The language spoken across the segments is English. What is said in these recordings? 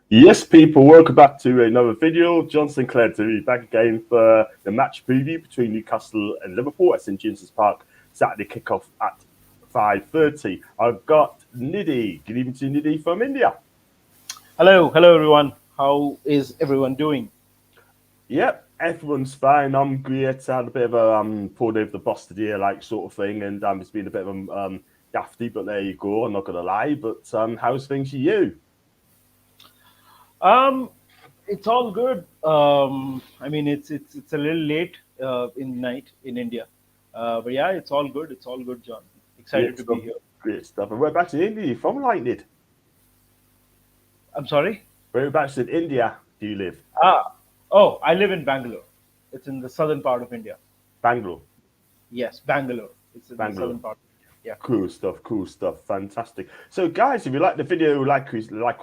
Yes, people, welcome back to another video. Sinclair TV back again for the match preview between Newcastle and Liverpool at St James's Park. Saturday kickoff at 5:30. I've got Nidhi. Good evening to Nidhi from India. Hello everyone. How is everyone doing? Yep, everyone's fine. I'm great. I had a bit of a pulled over the boss today, like sort of thing, and it's been a bit of a dafty, but there you go. I'm not gonna lie. But how's things for you? Um, it's all good. I mean, it's a little late in the night in India, but yeah, it's all good. It's all good, John. Excited Great to be stuff. here. Great stuff. And whereabouts in India are you from, like Nid? I'm sorry. Whereabouts in India do you live? Ah, oh, I live in Bangalore. It's in the southern part of India. Bangalore. Yes, Bangalore. It's in the Bangalore. southern part. Yeah. Cool stuff, fantastic. So, guys, if you like the video, like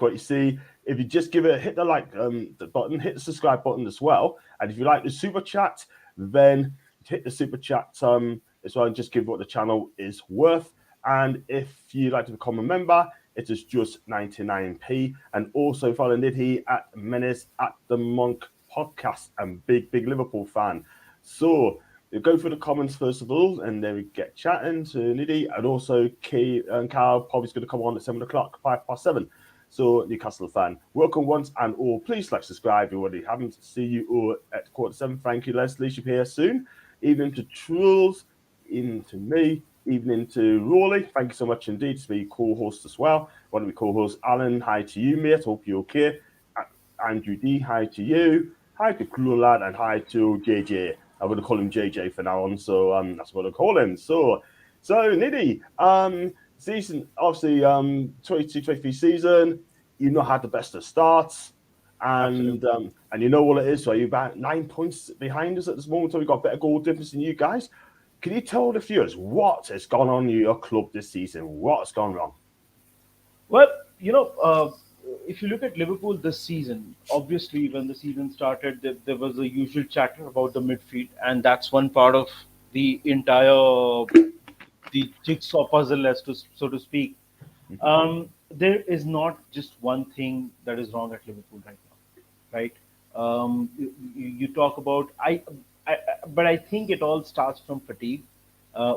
what you see, if you just give it, hit the like the button, hit the subscribe button as well, and if you like the super chat, then hit the super chat as well, and just give what the channel is worth. And if you like to become a member, it is just 99p, and also follow Nidhi at Menace at the Monk podcast. I'm big Liverpool fan, so. We'll go through the comments first of all, and then we get chatting to Nidhi, and also Kay and Carl probably going to come on at 7 o'clock, 7:05. So, Newcastle fan, welcome once and all. Please like, subscribe if you already haven't. See you all at 7:15. Thank you, Leslie. She'll be here soon. Evening to Truls, evening to me, evening to Rolly. Thank you so much indeed to be co-host as well. One of the co-hosts, Alan. Hi to you, mate. Hope you're okay. Andrew D. Hi to you. Hi to Cool Lad, and hi to JJ. I'm going to call him JJ for now on, so that's what I call him. So Nidhi, season obviously 22-23 season, you've not had the best of starts, and you know what it is. So you're about 9 points behind us at this moment. So we've got better goal difference than you guys. Can you tell the viewers what has gone on in your club this season? What's gone wrong? Well, if you look at Liverpool this season, obviously when the season started, there was the usual chatter about the midfield, and that's one part of the entire the jigsaw puzzle, as to so to speak. There is not just one thing that is wrong at Liverpool right now, right? You talk about but I think it all starts from fatigue,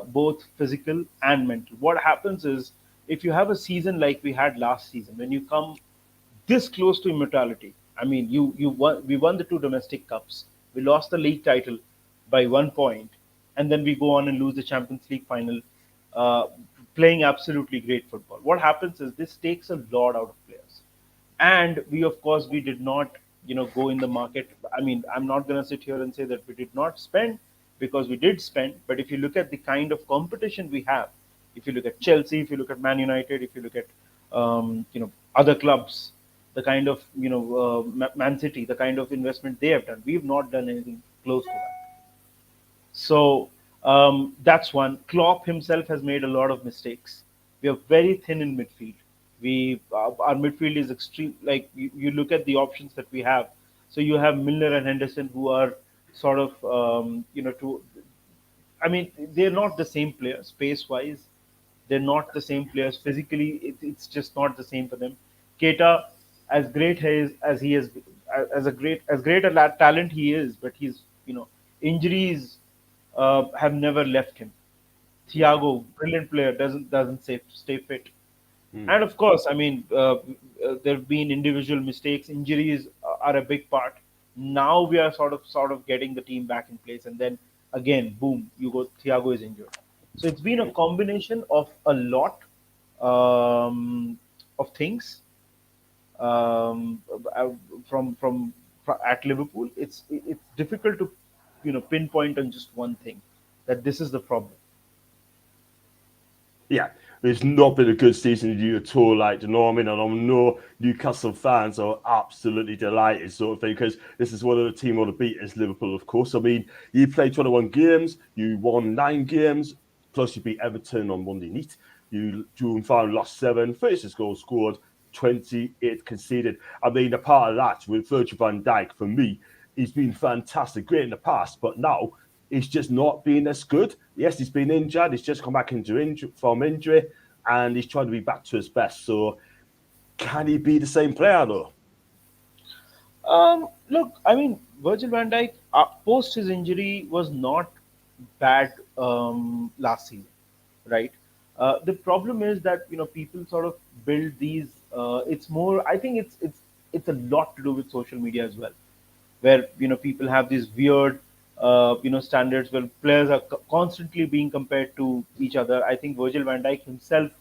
both physical and mental. What happens is if you have a season like we had last season, when you come this close to immortality. I mean, you won. We won the two domestic cups. We lost the league title by 1 point, and then we go on and lose the Champions League final, uh, playing absolutely great football. What happens is this takes a lot out of players, and we of course we did not go in the market. I mean, I'm not going to sit here and say that we did not spend, because we did spend. But if you look at the kind of competition we have, if you look at Chelsea, if you look at Man United, if you look at other clubs, the kind of Man City, the kind of investment they have done, we've not done anything close to that. So that's one. Klopp himself has made a lot of mistakes. We are very thin in midfield. Our midfield is extreme. Like you look at the options that we have. So you have Milner and Henderson, who are sort of to. I mean, they're not the same players pace wise. They're not the same players physically. It's just not the same for them. Keita, as great as he is, as great a talent he is, but he's injuries have never left him. Thiago, brilliant player, doesn't stay fit. And of course, I mean, there have been individual mistakes. Injuries are a big part. Now we are sort of getting the team back in place, and then again, boom, you go. Thiago is injured. So it's been a combination of a lot of things uh, from at Liverpool. It's difficult to pinpoint on just one thing that this is the problem. Yeah, it's not been a good season for you at all. Like, you know what I mean? And I know Newcastle fans are absolutely delighted, sort of thing, because this is one of the team want to beat is Liverpool, of course. I mean, you played 21 games, you won 9 games, plus you beat Everton on Monday night. You drew and finally lost 7, 36 goals scored, 28 conceded. I mean, a part of that with Virgil van Dijk, for me, he's been fantastic, great in the past, but now he's just not been as good. Yes, he's been injured. He's just come back from injury, and he's trying to be back to his best. So, can he be the same player though? Look, I mean, Virgil van Dijk post his injury was not bad last season, right? The problem is that people sort of build these. It's more. I think it's a lot to do with social media as well, where people have these weird standards where players are constantly being compared to each other. I think Virgil van Dijk himself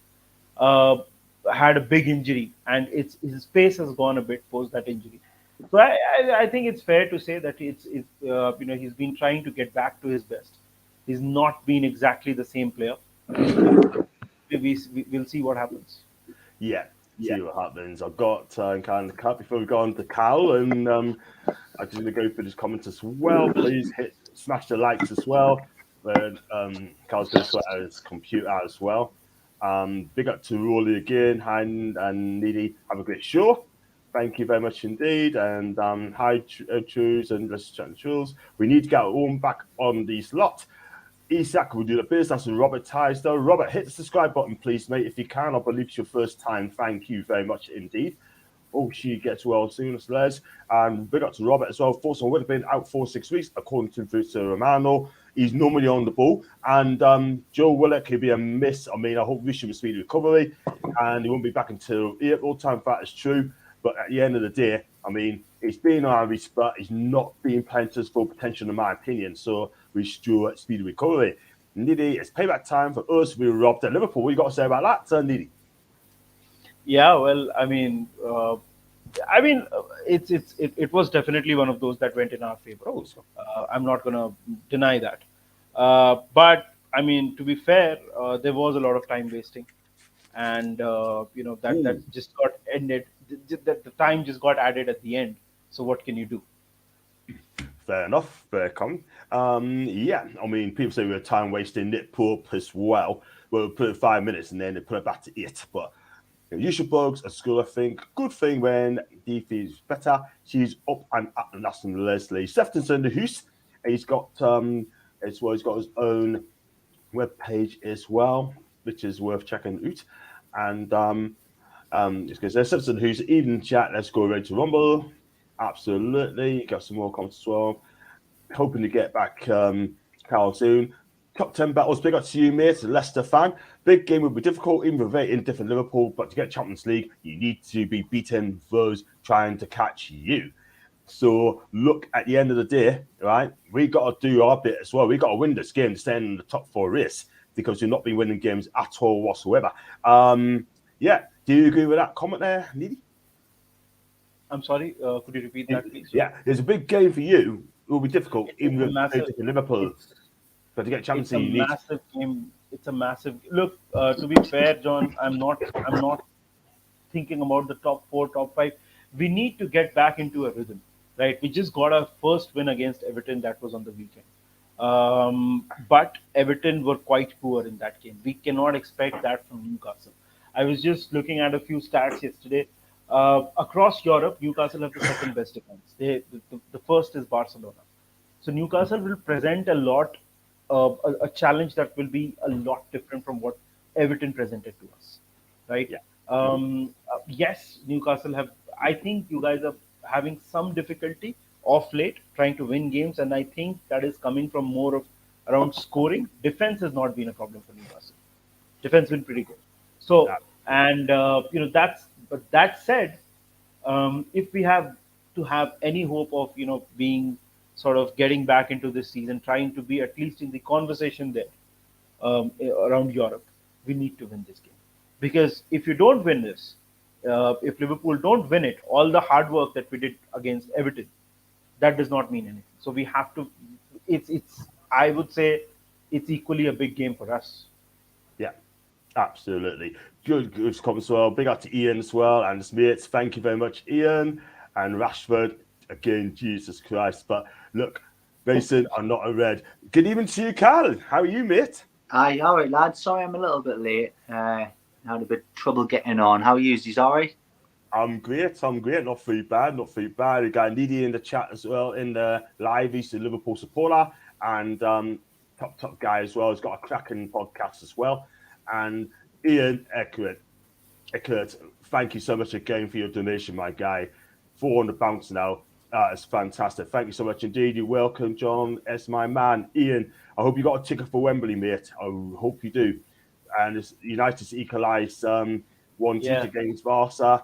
uh, had a big injury, and his pace has gone a bit post that injury. So I think it's fair to say that he's been trying to get back to his best. He's not been exactly the same player. We'll see what happens. Yeah, see what happens. I've got kind of cut before we go on to Cal, and I'm just gonna go through this comments as well. Please smash the likes as well. But Cal's gonna sort out his computer out as well. Big up to Rolly again, and Needy. Have a great show. Thank you very much indeed. And hi, Choose, and let's chat Choose. We need to get our own back on the slot. Isak will do the business. That's Robert Tisdale. Robert, hit the subscribe button, please, mate, if you can. I believe it's your first time. Thank you very much indeed. Oh, she gets well soon, as Les. And big up to Robert as well. Forson would have been out 4-6 weeks, according to Fabrizio Romano. He's normally on the ball. And Joe Willock could be a miss. I mean, I hope wish him a speedy recovery. And he won't be back until April. Time that is true. But at the end of the day, I mean, he's been on our but he's not being playing to his full potential, in my opinion. So we should do a speedy recovery. Nidhi, it's payback time for us. We were robbed at Liverpool. What you got to say about that, Nidhi? Yeah, well, it was definitely one of those that went in our favor. Oh, I'm not gonna deny that. But I mean, to be fair, there was a lot of time wasting, and that just got ended. That the time just got added at the end. So what can you do? Fair enough. Fair comment. Yeah, I mean, people say we were time wasting it up as well. Well, we put it 5 minutes and then they put it back to 8. But usual bugs at school, I think. Good thing when Deefy is better. She's up and at, and that's from Leslie Seftonson, the host. He's got as well. He's got his own web page as well, which is worth checking out. And just because there's Seftonson, who's even chat. Let's go ready to rumble. Absolutely. Got some more comments as well. Hoping to get back Carl soon. Top 10 battles. Big up to you, mate. Leicester fan. Big game will be difficult, even with very indifferent Liverpool. But to get Champions League, you need to be beating those trying to catch you. So look, at the end of the day, right, we got to do our bit as well. We got to win this game to stay in the top 4 race because we've not been winning games at all whatsoever. Yeah. Do you agree with that comment there, Needy? I'm sorry. Could you repeat that, please? Yeah, there's a big game for you. It will be difficult, even with Liverpool. But to get Champions League, you need massive game. It's a massive look. To be fair, John, I'm not thinking about the top 4, top 5. We need to get back into a rhythm, right? We just got our first win against Everton. That was on the weekend. But Everton were quite poor in that game. We cannot expect that from Newcastle. I was just looking at a few stats yesterday. Across Europe, Newcastle have the second best defense. The first is Barcelona. So Newcastle will present a challenge that will be a lot different from what Everton presented to us, right? Yeah. Yes, Newcastle have. I think you guys are having some difficulty off late trying to win games, and I think that is coming from more of around scoring. Defense has not been a problem for Newcastle. Defense been pretty good. So, and but that said, if we have to have any hope of being sort of getting back into this season, trying to be at least in the conversation there around Europe, we need to win this game. Because if you don't win this, if Liverpool don't win it, all the hard work that we did against Everton, that does not mean anything. So we have to. It's. I would say it's equally a big game for us. Yeah, absolutely. Good comments as well. Big up to Ian as well and his mates. Thank you very much, Ian and Rashford. Again, Jesus Christ. But look, Mason, I'm not a red. Good evening to you, Carl. How are you, mate? Hi, all right, lads. Sorry I'm a little bit late. I had a bit of trouble getting on. How are you? Is all right? I'm great. Not too bad. We got Needy in the chat as well in the live. He's a Liverpool supporter and top guy as well. He's got a cracking podcast as well. And Ian Eckert, thank you so much again for your donation, my guy. £400 now. It's fantastic. Thank you so much indeed. You're welcome, John. As my man, Ian. I hope you got a ticket for Wembley, mate. I hope you do. And it's United's equalised 1-2 against Barca.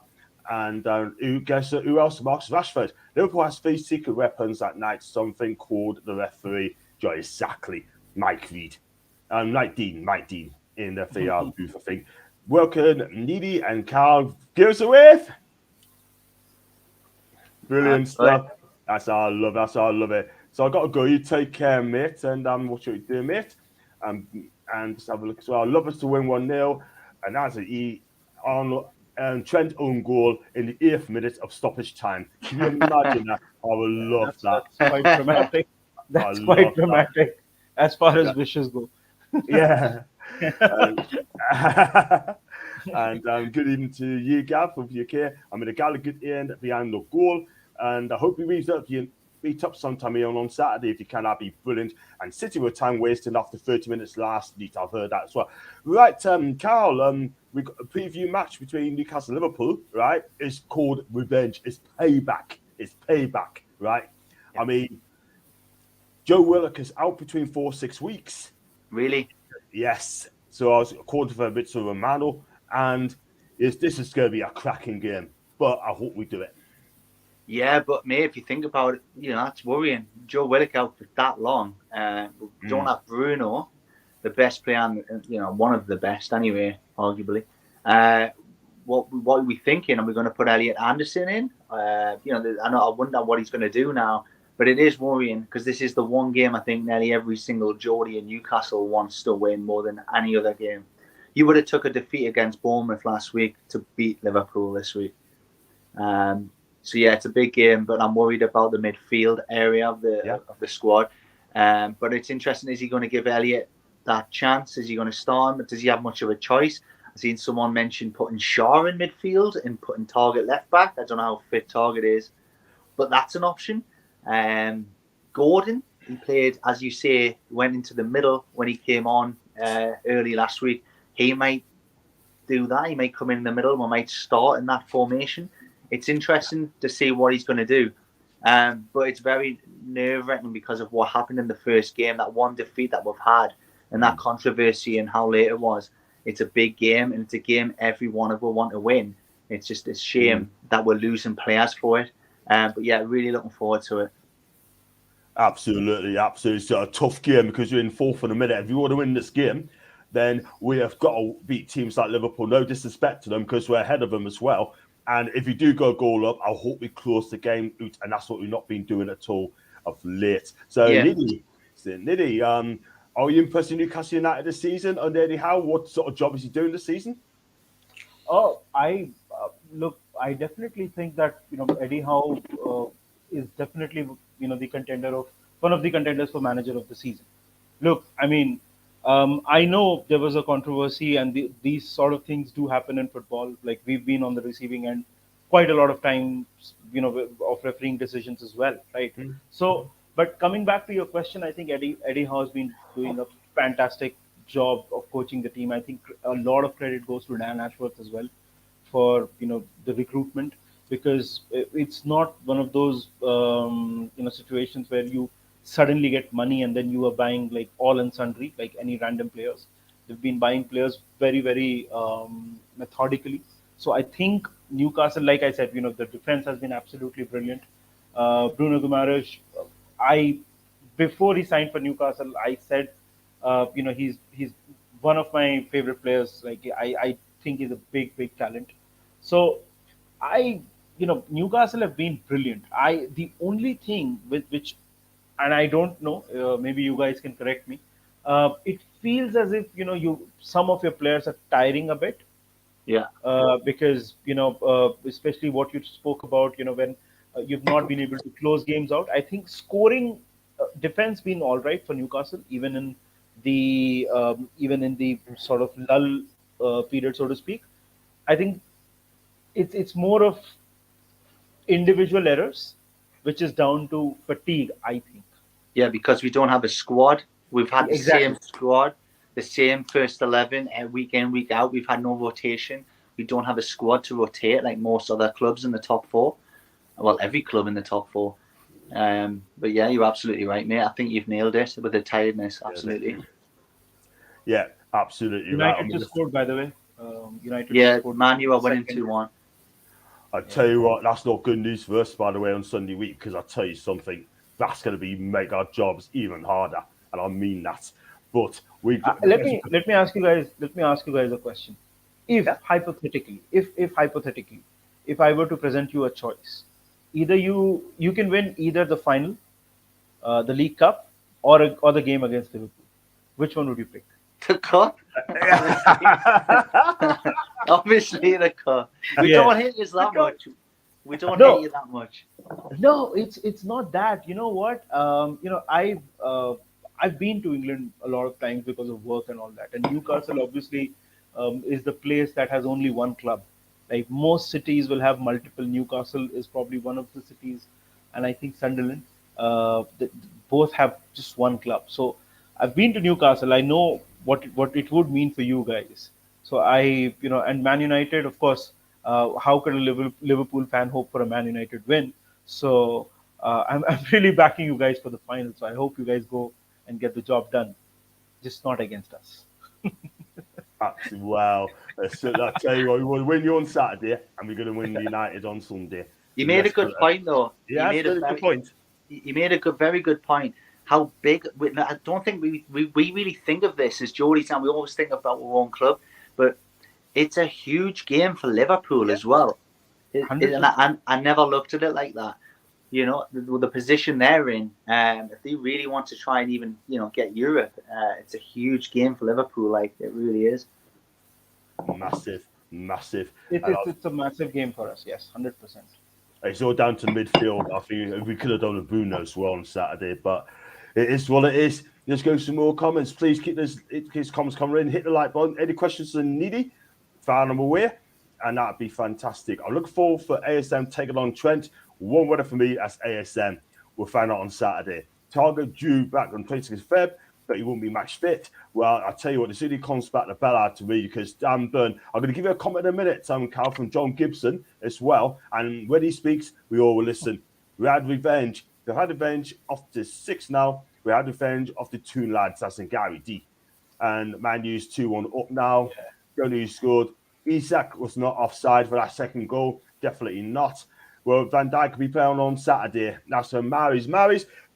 And who else? Marcus Rashford. Liverpool has 3 secret weapons that night. Something called the referee. Exactly. Mike Reed. Mike Dean in the VR booth, I think. Welcome, Needy and Carl. Give us a wave. Brilliant stuff. That's how I love it. So I got to go. You take care, mate. And what should we do, mate? And just have a look as well. I'd love us to win 1-0. And that's Trent own goal in the 8th minute of stoppage time. Can you imagine that? I would love that. That's quite dramatic. That's quite dramatic as far as wishes go. Yeah. And good evening to you, Gav, from UK. I'm in the Gallagher end behind the goal. And I hope we meet up sometime here on Saturday. If you can, that'd be brilliant. And City were time wasting after 30 minutes last week. I've heard that as well. Right, Carl, we got a preview match between Newcastle and Liverpool, right? It's called Revenge. It's Payback. Right? Yeah. I mean, Joe Willock is out between 4-6 weeks. Really? Yes. So I was according to Fabrizio Romano, and this is going to be a cracking game. But I hope we do it. Yeah, but mate, if you think about it, that's worrying. Joe Willock out for that long. We don't have Bruno, the best player, one of the best anyway, arguably. What are we thinking? Are we going to put Elliot Anderson in? I wonder what he's going to do now. But it is worrying because this is the one game I think nearly every single Geordie in Newcastle wants to win more than any other game. You would have took a defeat against Bournemouth last week to beat Liverpool this week. So yeah, it's a big game, but I'm worried about the midfield area of the squad. But it's interesting. Is he going to give Elliot that chance? Is he going to start him? Does he have much of a choice? I've seen someone mention putting Shaw in midfield and putting Target left back. I don't know how fit Target is, but that's an option. Gordon, he played, as you say, went into the middle when he came on early last week. He might do that. He might come in the middle. We might start in that formation. It's interesting to see what he's going to do. But it's very nerve-wracking because of what happened in the first game, that one defeat that we've had, and that controversy and how late it was. It's a big game, and it's a game every one of us want to win. It's just a shame that we're losing players for it. But yeah, really looking forward to it. Absolutely. It's a tough game because you're in fourth in a minute. If you want to win this game, then we have got to beat teams like Liverpool. No disrespect to them because we're ahead of them as well. And if you do go goal up, I hope we close the game out, and that's what we've not been doing at all of late. So, Niddy, are you impressed with Newcastle United this season? And Eddie Howe, what sort of job is he doing this season? Oh, I definitely think that Eddie Howe is definitely one of the contenders for manager of the season. Look, I mean, I know there was a controversy, and these sort of things do happen in football. Like, we've been on the receiving end quite a lot of times, of refereeing decisions as well, right? Mm-hmm. So, but coming back to your question, I think Eddie Howe has been doing a fantastic job of coaching the team. I think a lot of credit goes to Dan Ashworth as well for the recruitment, because it's not one of those situations where you suddenly get money and then you are buying like all and sundry, like any random players. They've been buying players very, very methodically. So I think Newcastle, like I said, the defense has been absolutely brilliant. Bruno Guimaraes, before he signed for Newcastle, I said, he's one of my favorite players. Like, I think he's a big, big talent. So Newcastle have been brilliant. The only thing with which, and I don't know, maybe you guys can correct me. It feels as if some of your players are tiring a bit. Yeah. Because especially what you spoke about, when you've not been able to close games out. I think scoring, defense been all right for Newcastle, even in the sort of lull period, so to speak. I think it's more of individual errors, which is down to fatigue, I think. Yeah, because we don't have a squad. We've had the same squad, the same first 11 week in, week out. We've had no rotation. We don't have a squad to rotate like most other clubs in the top four. well, every club in the top four. But yeah, you're absolutely right, mate. I think you've nailed it with the tiredness. Absolutely. Yeah, absolutely right. United just scored, by the way. United Yeah, just scored. Man, you are winning Second. 2-1. I tell you what, that's not good news for us, by the way, on Sunday week, because I'll tell you something, that's going to make our jobs even harder, and I mean that. But Let me ask you guys. Let me ask you guys a question. If Yeah. hypothetically, if I were to present you a choice, either you can win either the final, the League Cup, or the game against Liverpool. Which one would you pick? The cup? Obviously, the cup. We Yeah. don't hate you that much. We don't No. hate you that much. No, it's not that. You know what? I've been to England a lot of times because of work and all that. And Newcastle obviously is the place that has only one club. Like most cities will have multiple. Newcastle is probably one of the cities, and I think Sunderland. Both have just one club. So I've been to Newcastle. I know what it would mean for you guys. So and Man United, of course. How could a Liverpool fan hope for a Man United win? So I'm really backing you guys for the final. So I hope you guys go and get the job done, just not against us. Absolutely, wow. So I tell you what, we will win you on Saturday, and we're going to win United on Sunday. You made a good point, though. Yeah, you made a good point. You made a very good point. How big? I don't think we really think of this as Geordie Town. We always think about our own club, but it's a huge game for Liverpool as well. And I never looked at it like that. You know, the position they're in, if they really want to try and even, get Europe, it's a huge game for Liverpool. Like, it really is. Massive. It's a massive game for us. Yes, 100%. It's all down to midfield. I think we could have done a Bruno as well on Saturday, but it is what it is. Let's go some more comments. Please keep these comments coming in. Hit the like button. Any questions are needy? Fire them away, and that'd be fantastic. I look forward for ASM taking on Trent. One winner for me as ASM. We'll find out on Saturday. Target due back on 26th Feb, but he won't be match fit. Well, I'll tell you what, this really comes back to Ballard to me because Dan Burn. I'm going to give you a comment in a minute, Cal, from John Gibson as well. And when he speaks, we all will listen. We had revenge. We've had revenge off the 6 now. We had revenge off the Toon lads. That's in Gary D. And Man U's 2-1 up now. Yeah. Who scored. Isak was not offside for that second goal. Definitely not. Well, Van Dijk will be playing on Saturday. That's for Maris.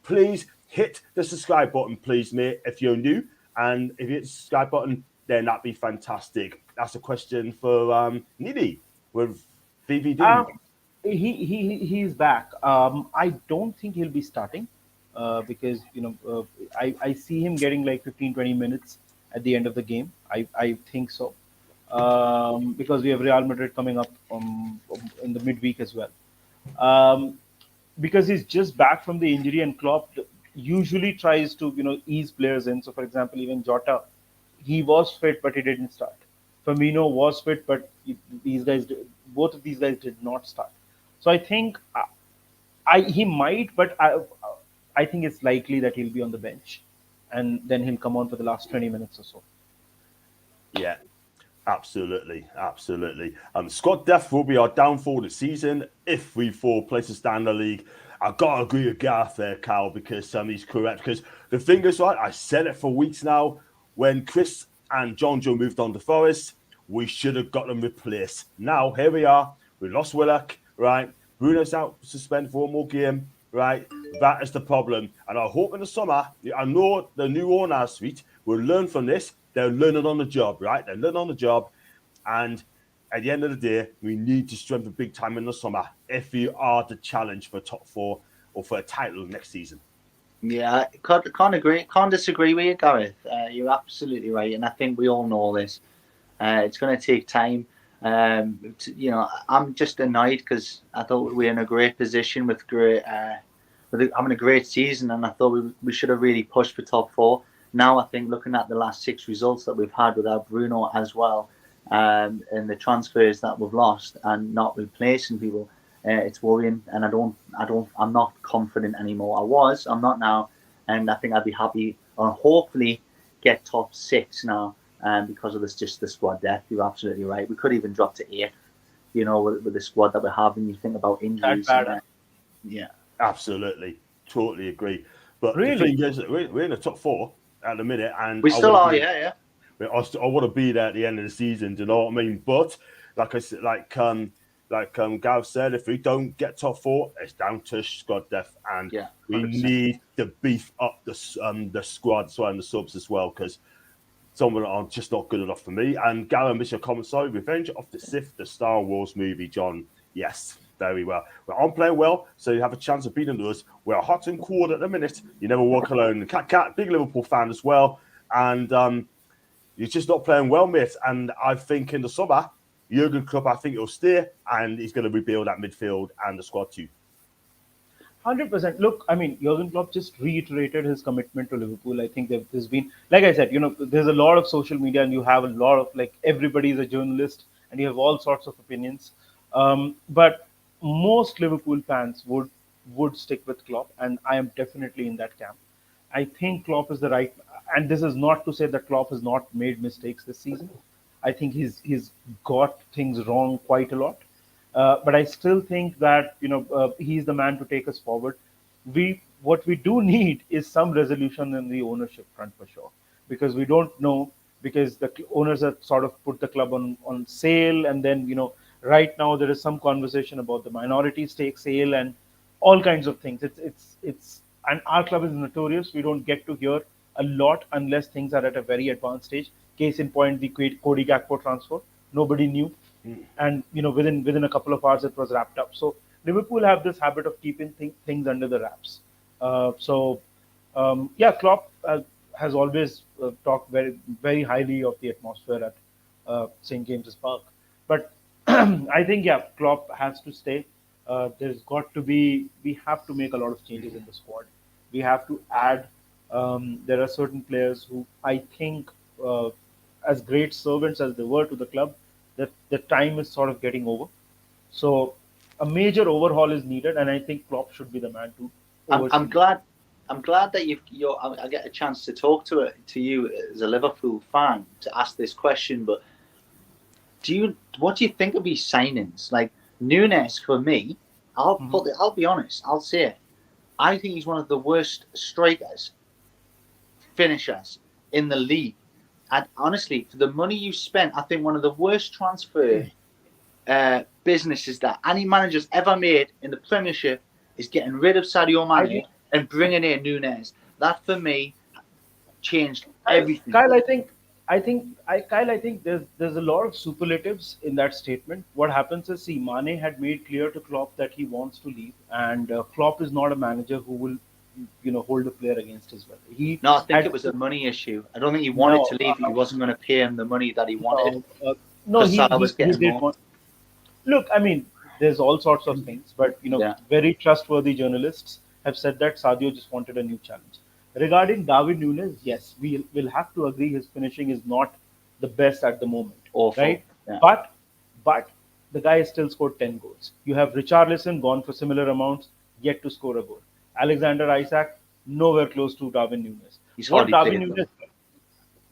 Please hit the subscribe button, please, mate, if you're new. And if you hit the subscribe button, then that'd be fantastic. That's a question for Nidhi with VVD. He's back. I don't think he'll be starting because, I see him getting like 15-20 minutes at the end of the game. I think so. Because we have Real Madrid coming up in the midweek as well. Because he's just back from the injury, and Klopp usually tries to ease players in. So, for example, even Jota, he was fit but he didn't start. Firmino was fit, but both of these guys did not start. So I think he might, but I think it's likely that he'll be on the bench, and then he'll come on for the last 20 minutes or so. Yeah. Absolutely. Squad depth will be our downfall this season if we fall places down the league. I've got to agree with Gareth there, Cal, because he's correct. Because the thing is, right, I said it for weeks now. When Chris and John Joe moved on to Forest, we should have got them replaced. Now, here we are. We lost Willock, right? Bruno's out suspended for one more game, right? That is the problem. And I hope in the summer, I know the new owner suite will learn from this. They're learning on the job, right? They're learning on the job. And at the end of the day, we need to strengthen big time in the summer if we are to challenge for top 4 or for a title next season. Yeah, can't disagree with you, Gareth. You're absolutely right. And I think we all know this. It's going to take time. I'm just annoyed because I thought we were in a great position with having a great season, and I thought we should have really pushed for top 4. Now I think looking at the last 6 results that we've had without Bruno as well, and the transfers that we've lost and not replacing people, it's worrying. And I'm not confident anymore. I'm not now, and I think I'd be happy or hopefully get top 6 now. Because of just the squad depth. You're absolutely right. We could even drop to 8, with the squad that we have. And you think about injuries. Yeah. Absolutely, totally agree. But the Really? thing is, that we're in the top 4 at the minute, and We still wanna are, be- yeah. I want to be there at the end of the season. Do you know what I mean? But like I said, Gav said, if we don't get top 4, it's down to squad depth, and Yeah, we 100%. need to beef up the squad as well and the subs as well, because some of them are just not good enough for me. And Gavin, miss your comment. Sorry, Revenge of the Sith, the Star Wars movie, John. Yes, very well. We're on playing well, so you have a chance of beating us. We're hot and cold at the minute. You never walk alone. Cat, big Liverpool fan as well, and you're just not playing well, mate. And I think in the summer, Jurgen Klopp, I think he'll stay, and he's going to rebuild that midfield and the squad too. 100%. Look, I mean, Jurgen Klopp just reiterated his commitment to Liverpool. I think there's been, like I said, there's a lot of social media, and you have a lot of, like, everybody's a journalist, and you have all sorts of opinions. But most Liverpool fans would stick with Klopp, and I am definitely in that camp. I think Klopp is the right, and this is not to say that Klopp has not made mistakes this season. I think he's got things wrong quite a lot. But I still think that he's the man to take us forward. What we do need is some resolution in the ownership front for sure, because we don't know, because the owners have sort of put the club on sale, and then right now there is some conversation about the minority stake sale and all kinds of things. It's and our club is notorious. We don't get to hear a lot unless things are at a very advanced stage. Case in point, the Cody Gakpo transfer. Nobody knew, and within a couple of hours it was wrapped up. So Liverpool have this habit of keeping things under the wraps. Yeah, Klopp has always talked very very highly of the atmosphere at St James's Park, but I think, yeah, Klopp has to stay. There's got to be, we have to make a lot of changes in the squad. We have to add. There are certain players who I think, as great servants as they were to the club, that the time is sort of getting over. So a major overhaul is needed, and I think Klopp should be the man to oversee. I'm glad that I get a chance to talk to you as a Liverpool fan to ask this question. But what do you think of these signings? Like Nunez, for me, I'll be honest. I'll say it. I think he's one of the worst strikers, finishers in the league. And honestly, for the money you spent, I think one of the worst transfer businesses that any manager's ever made in the Premiership is getting rid of Sadio Mane and bringing in Nunez. That, for me, changed everything. Kyle, I think there's a lot of superlatives in that statement. What happens is, see, Mane had made clear to Klopp that he wants to leave, and Klopp is not a manager who will, hold a player against his will. I think it was a money issue. I don't think he wanted to leave. He wasn't going to pay him the money that he wanted. He did want. Look, I mean, there's all sorts of things, but very trustworthy journalists have said that Sadio just wanted a new challenge. Regarding Darwin Nunez, yes, we will have to agree his finishing is not the best at the moment. Awful. Right? Yeah. But the guy has still scored 10 goals. You have Richarlison gone for similar amounts, yet to score a goal. Alexander Isak, nowhere close to Darwin Nunez. He's hardly Darwin played, Nunez,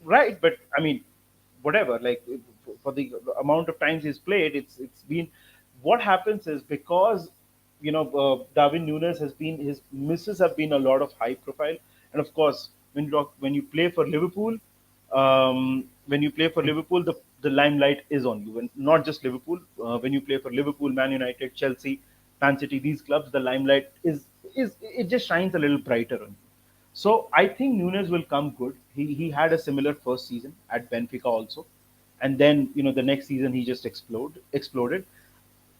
right? But I mean, whatever. Like, for the amount of times he's played, it's been. What happens is, because Darwin Nunez his misses have been a lot of high profile. And of course, when you play for Liverpool, the limelight is on you. And not just Liverpool. When you play for Liverpool, Man United, Chelsea, Man City, these clubs, the limelight is it just shines a little brighter on you. So I think Nunez will come good. He had a similar first season at Benfica also, and then the next season he just exploded.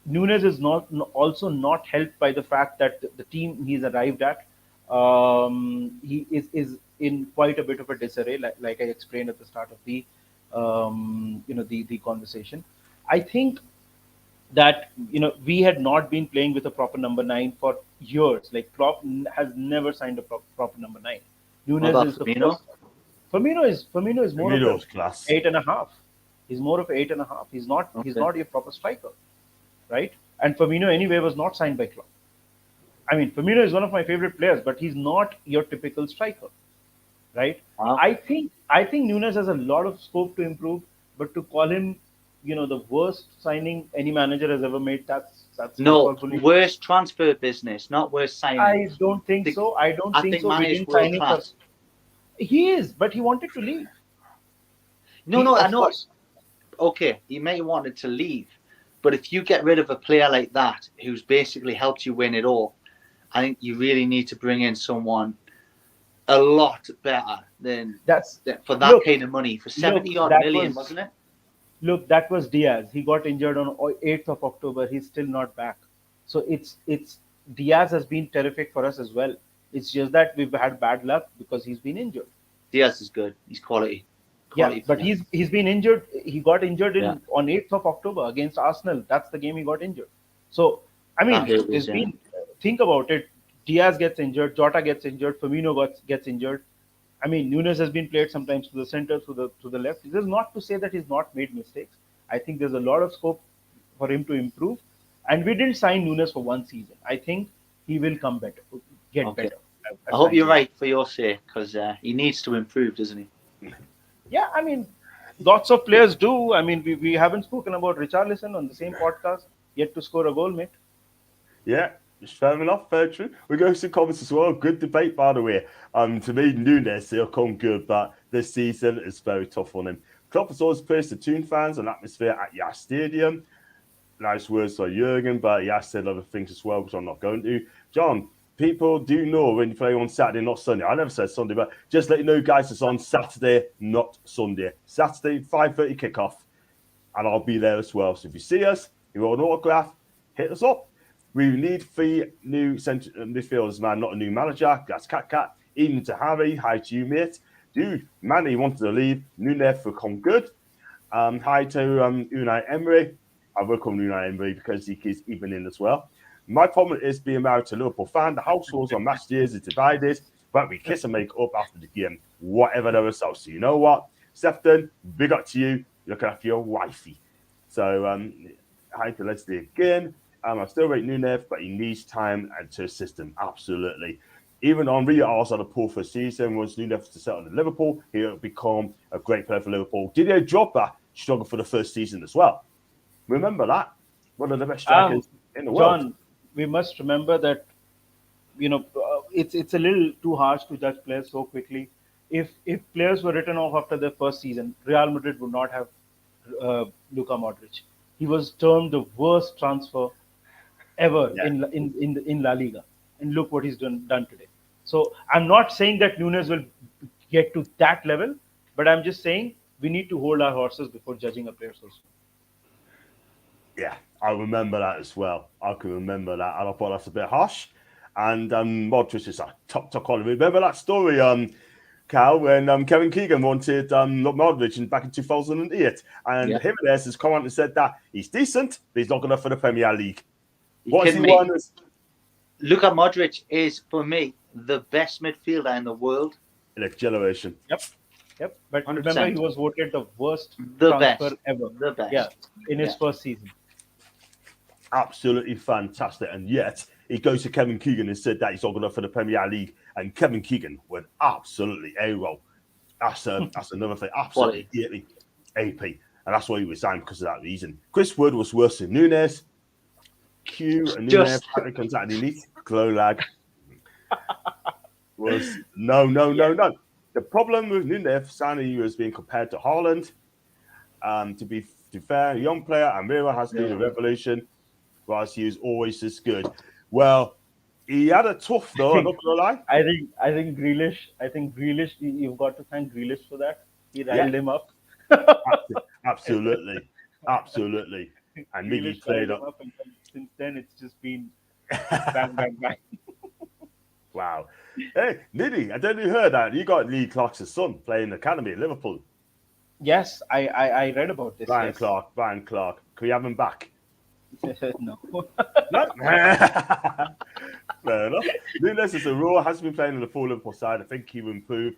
Nunez is also not helped by the fact that the team he's arrived at, he is in quite a bit of a disarray, like I explained at the start of the the conversation. I think that we had not been playing with a proper number 9 for years. Like, Klopp has never signed a proper number 9. Nunez is Firmino? the first. Firmino is more Firmino's of class. 8.5. He's more of 8.5. He's not a proper striker, right? And Firmino anyway was not signed by Klopp. I mean, Firmino is one of my favorite players, but he's not your typical striker, right? Wow. I think Nunez has a lot of scope to improve, but to call him the worst signing any manager has ever made. That's No, hyperbole. worst transfer business, not worst signing. I don't think so. I don't I think think so. We man is didn't world sign him for. class. He is, but he wanted to leave. No, I Of know. course, Okay, he may have wanted to leave, but if you get rid of a player like that who's basically helped you win it all, I think you really need to bring in someone a lot better than that's for that look, kind of money for look. 70 odd That million, was wasn't it? look. That was Diaz. He got injured on 8th of October. He's still not back. So it's Diaz has been terrific for us as well. It's just that we've had bad luck because he's been injured. Diaz is good. He's quality, Yeah, quality but player. he's been injured. He got injured Yeah, in on 8th of October against Arsenal. That's the game he got injured. So I that mean, hurt us. there's Yeah. been think about it. Diaz gets injured, Jota gets injured, Firmino gets injured. I mean, Nunez has been played sometimes to the center, to the left. This is not to say that he's not made mistakes. I think there's a lot of scope for him to improve. And we didn't sign Nunez for one season. I think he will come better, get Okay. better. I hope you're right for your sake because he needs to improve, doesn't he? Yeah, I mean, lots of players do. I mean, we haven't spoken about Richarlison on the same podcast yet to score a goal, mate. Yeah, it's fair enough, fair true. We go to comments as well. Good debate, by the way. To me, Nunez, he'll come good, but this season is very tough on him. Klopp has always praised the Toon fans and atmosphere at Yas Stadium. Nice words by Jurgen, but he has said other things as well, which I'm not going to. John, people do know when you play on Saturday, not Sunday. I never said Sunday, but just let you know, guys, it's on Saturday, not Sunday. Saturday, 5:30 kickoff, and I'll be there as well. So if you see us, you want an autograph, hit us up. We need 3 new centre midfielders, man, not a new manager. That's Cat. Even to Harry, hi to you, mate. Dude, Manny wanted to leave. Nunez will come good. Hi to Unai Emery. I welcome Unai Emery because he keeps even in as well. My problem is being married to a Liverpool fan. The households on match days is divided, but we kiss and make up after the game, whatever the result. So you know what? Sefton, big up to you. Looking after your wifey. So hi to Leslie again. I still rate Nunez, but he needs time and to assist him. Absolutely. Even Henri Arsenal had a poor first season. Once Nunez to settle in Liverpool, he'll become a great player for Liverpool. Didier Drogba struggled for the first season as well. Remember that? One of the best strikers in the world. John, we must remember that it's a little too harsh to judge players so quickly. If players were written off after their first season, Real Madrid would not have Luka Modric. He was termed the worst transfer ever in La Liga, and look what he's done today. So I'm not saying that Nunez will get to that level, but I'm just saying we need to hold our horses before judging a player so soon. Yeah, I remember that as well. I can remember that, and I thought that's a bit harsh. And Modric is a top quality. Remember that story, Cal, when Kevin Keegan wanted Modric back in 2008, and Jimenez has come out and said that he's decent, but he's not good enough for the Premier League. What has he won? Luka Modric is, for me, the best midfielder in the world. In a generation. Yep. But 100%. remember, he was voted the worst transfer ever. The best. Yeah, in his first season. Absolutely fantastic. And yet, he goes to Kevin Keegan and said that he's not good enough for the Premier League. And Kevin Keegan went absolutely AWOL. That's another thing. Absolutely AP. And that's why he resigned, because of that reason. Chris Wood was worse than Nunez. Q and Nunez had contact elite. Glow lag. Was no. The problem with Nunez signing was being compared to Haaland. To be fair, a young player, Amira has been a revolution, whilst he was always this good. Well, he had a tough though. I'm not gonna lie. I think Grealish. You've got to thank Grealish for that. He riled him up. Absolutely. And maybe played up. And since then, it's just been bang. Wow. Hey, Niddy, I don't know if you heard that. You got Lee Clark's son playing academy at Liverpool. Yes, I read about this. Brian Clark. Can we have him back? No. No? Fair enough. Nunez is a raw, has been playing in the full Liverpool side. I think he will improve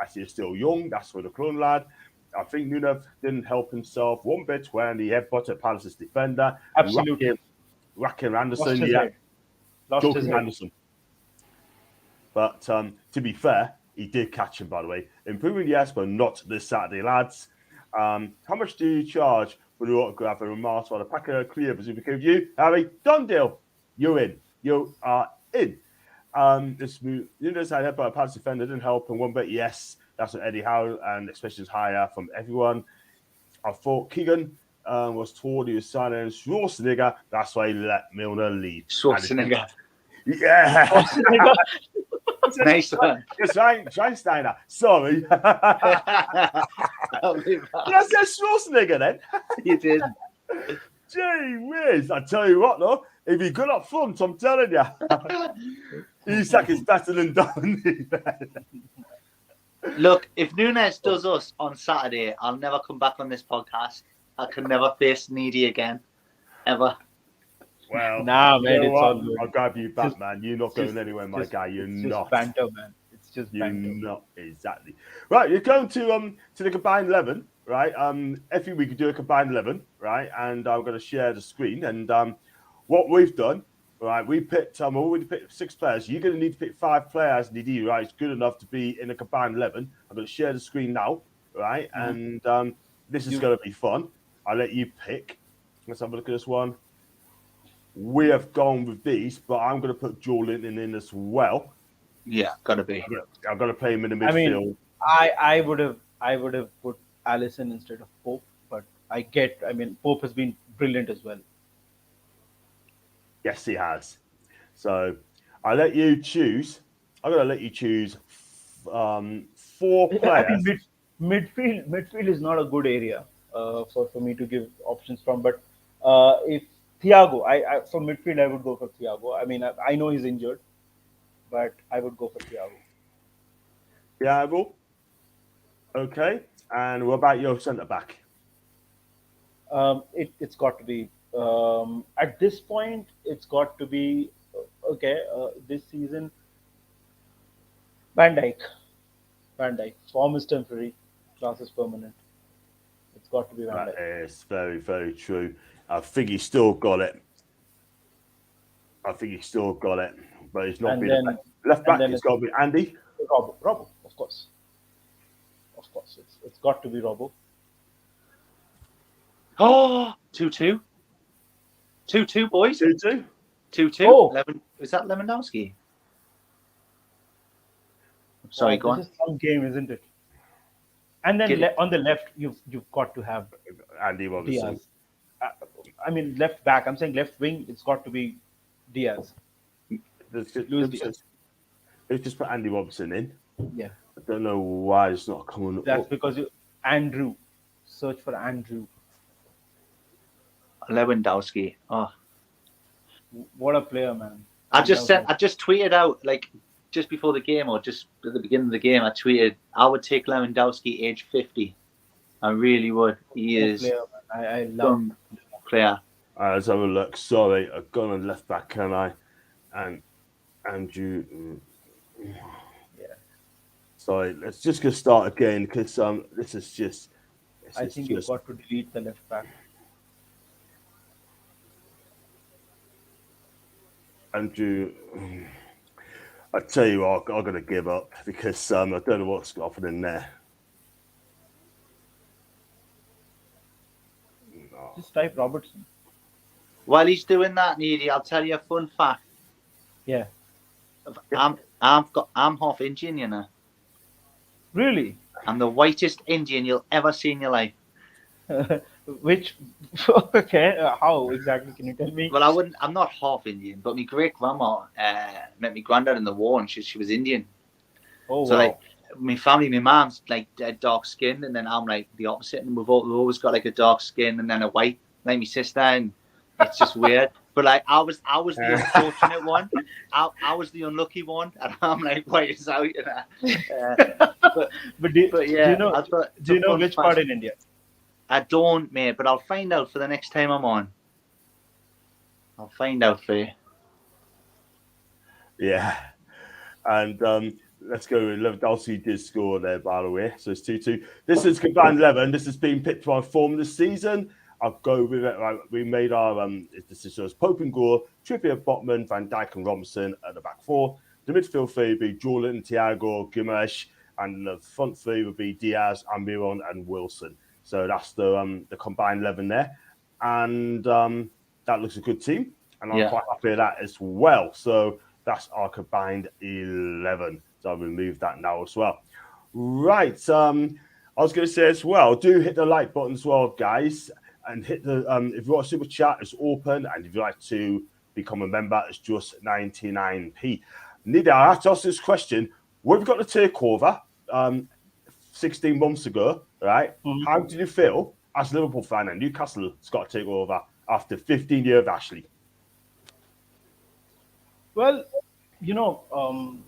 as he's still young. That's for the clone lad. I think Nunez didn't help himself one bit when he headbutted Palace's defender. Absolutely. Racking Anderson. Lost his head. Anderson. But to be fair, he did catch him, by the way. Improving, yes, but not this Saturday, lads. How much do you charge for the autograph and remarks on a pack of clear for Super with you. Harry, done deal. You're in. You are in. This move, Nunez had help by a pass defender, didn't help and one bit. Yes, that's what Eddie Howe and expectations higher from everyone. I thought Keegan was told he was signing Schwarzenegger. That's why he let Milner leave. Schwarzenegger. Yeah. Schwarzenegger. Nice one. It's Schweinsteiner. Sorry. Did I say Schwarzenegger then? You did. Gee whiz. I tell you what, though, if you're good up front, I'm telling you, Isak is better than Darwin. Look, if Nunez does us on Saturday, I'll never come back on this podcast. I can never face Needy again. Ever. Well, nah, man, you know it's what? all good. I'll grab you back, Just- man. You're not going anywhere, my guy. You're not. Just banter, man. It's just You're banter. not exactly right. You're going to the combined 11, right? Every week you do a combined 11, right? And I'm going to share the screen. And what we've done, right? We picked. I've already picked 6 players. You're going to need to pick 5 players. Nidi, right? It's good enough to be in a combined 11. I'm going to share the screen now, right? Mm-hmm. And this is going to be fun. I'll let you pick. Let's have a look at this one. We have gone with these, but I'm going to put Joe Linton in as well. Yeah, gotta be. I'm going to play him in the midfield. I mean, I would have put Allison instead of Pope, but Pope has been brilliant as well. Yes, he has. So I'll let you choose. I'm going to let you choose 4 players. Midfield is not a good area for me to give options from. But if Thiago, I for midfield I would go for Thiago. I mean, I know he's injured, but I would go for Thiago. Thiago. Okay. And what about your centre back? It's got to be at this point. It's got to be okay. This season, Van Dijk. Form is temporary, class is permanent. It's got to be Van Dijk. That is very, very true. I think he's still got it. But he's not And been then- a left back. then It's got to be Andy. Robbo, of course. It's got to be Robbo. Oh, 2-2. 2-2, boys. 2-2. 2-2. Oh. Was that Lewandowski? Sorry, go on. This is some game, isn't it? And then on the left, you've got to have Andy Robertson. Diaz. Left back. I'm saying left wing. It's got to be Diaz. Let's Luis Diaz. just put Andy Robertson in. Yeah, I don't know why it's not coming up. that's because Andrew. Search for Andrew. Lewandowski. Oh, What a player, man! I just tweeted out just before the game or just at the beginning of the game. I tweeted I would take Lewandowski age 50. I really would. He What a is player, man. I love him. player. Let's have a look. Sorry, I've gone on left back, can I? And Andrew. Yeah. Sorry, let's just go start again because this is just. I think you've got to delete the left back. Andrew. I tell you what, I'm going to give up because I don't know what's happening there. No. Just type Robertson. While he's doing that, Needy, I'll tell you a fun fact. Yeah. I'm half Indian, you know. Really? I'm the whitest Indian you'll ever see in your life. Which? Okay. How exactly? Can you tell me? Well, I'm not half Indian, but my great grandma met my granddad in the war, and she was Indian. Oh, So wow. my family, my mom's dark skinned, and then I'm the opposite, and we've always got a dark skin and then a white, like my sister, and it's just weird. But I was the unfortunate one. I was the unlucky one, and I'm white as out. You know? But do you know? Do you know which part in India? I don't, mate, but I'll find out for the next time I'm on. I'll find out for you. Yeah. And let's go. Lewandowski did score there, by the way. So it's 2-2. This is combined 11. This has been picked by form this season. I'll go with it. Right. We made our decision as Pope and Gore, Trippier, Botman, Van Dijk, and Robinson at the back 4. The midfield 3 would be Jordan, Thiago, Guimaraes, and the front 3 would be Diaz, Almiron, and Wilson. So that's the combined 11 there, and that looks a good team, and I'm quite happy with that as well. So that's our combined 11. So I'll remove that now as well. Right. I was going to say as well, do hit the like button as well, guys, and hit the if you want a super chat, it's open, and if you'd like to become a member, it's just 99p. Nida, I have to ask this question: we've got the takeover 16 months ago, right? Mm-hmm. How did you feel as a Liverpool fan and Newcastle's got to take over after 15 years of Ashley? Well, I want